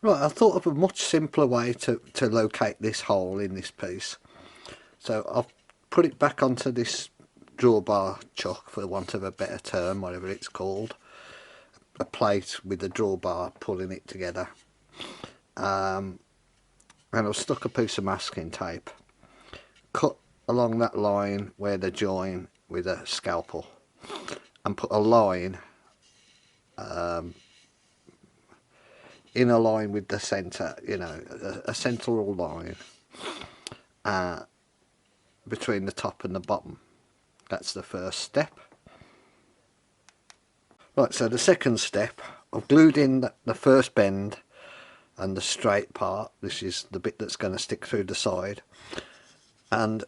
Right, I thought of a much simpler way to locate this hole in this piece. So I've put it back onto this drawbar chuck, for want of a better term, whatever it's called. A plate with a drawbar pulling it together. And I've stuck a piece of masking tape, cut along that line where they join with a scalpel, and put a line in a line with the centre, you know, a central line between the top and the bottom. That's the first step. Right, so the second step, I've glued in the first bend and the straight part. This is the bit that's going to stick through the side, and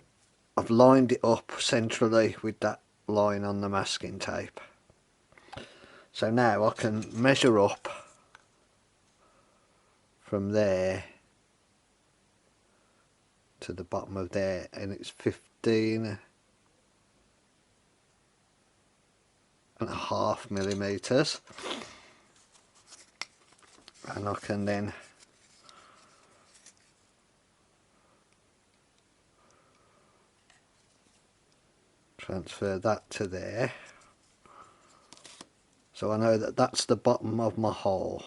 I've lined it up centrally with that line on the masking tape. So now I can measure up from there to the bottom of there, and it's 15.5 millimeters, and I can then transfer that to there, so I know that that's the bottom of my hole.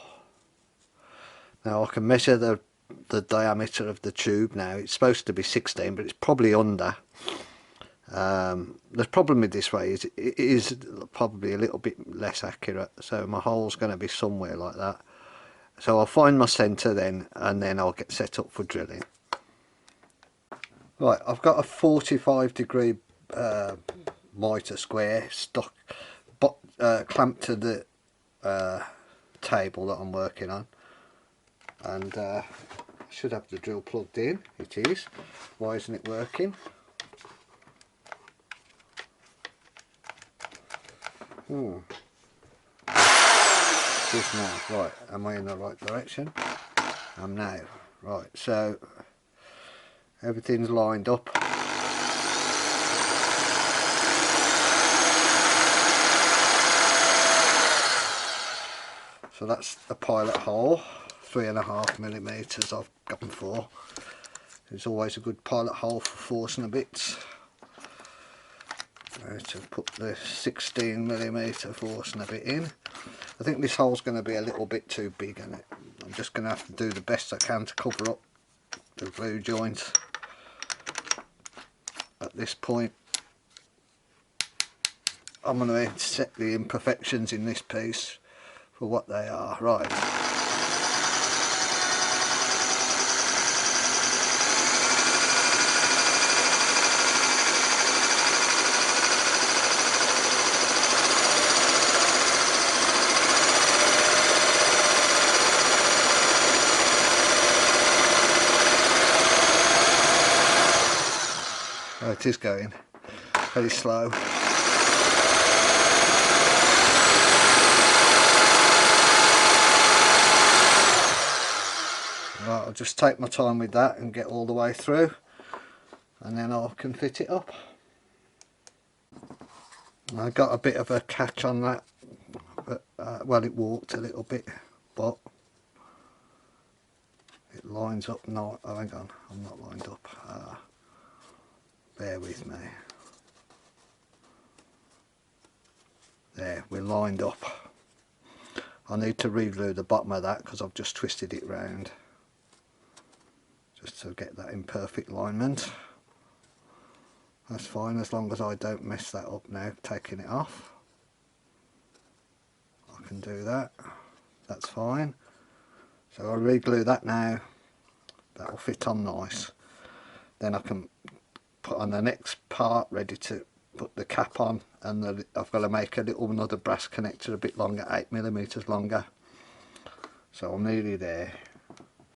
Now I can measure the diameter of the tube. Now it's supposed to be 16, but it's probably under. The problem with this way is it is probably a little bit less accurate, so my hole's going to be somewhere like that. So I'll find my centre then, and then I'll get set up for drilling. Right, I've got a 45-degree mitre square stuck, clamped to the table that I'm working on, and I should have the drill plugged in. It is. Why isn't it working? It is now. Right, am I in the right direction? I'm now. Right, so everything's lined up. So that's the pilot hole, 3.5 millimeters I've gone for. It's always a good pilot hole for forstner bits. To put the 16 millimeter forstner bit in. I think this hole's going to be a little bit too big, and I'm just going to have to do the best I can to cover up the glue joints at this point. I'm going to set the imperfections in this piece for what they are. Right. Oh, it is going very slow. Right, I'll just take my time with that and get all the way through, and then I can fit it up. I got a bit of a catch on that, but well, it walked a little bit, but it lines up. No, oh, hang on, I'm not lined up. Bear with me. There, we're lined up. I need to reglue the bottom of that because I've just twisted it round, just to get that in perfect alignment. That's fine as long as I don't mess that up now taking it off. I can do that. That's fine. So I'll reglue that now. That'll fit on nice. Then I can put on the next part, ready to put the cap on, and I've got to make another brass connector a bit longer, 8 millimeters longer. So I'm nearly there.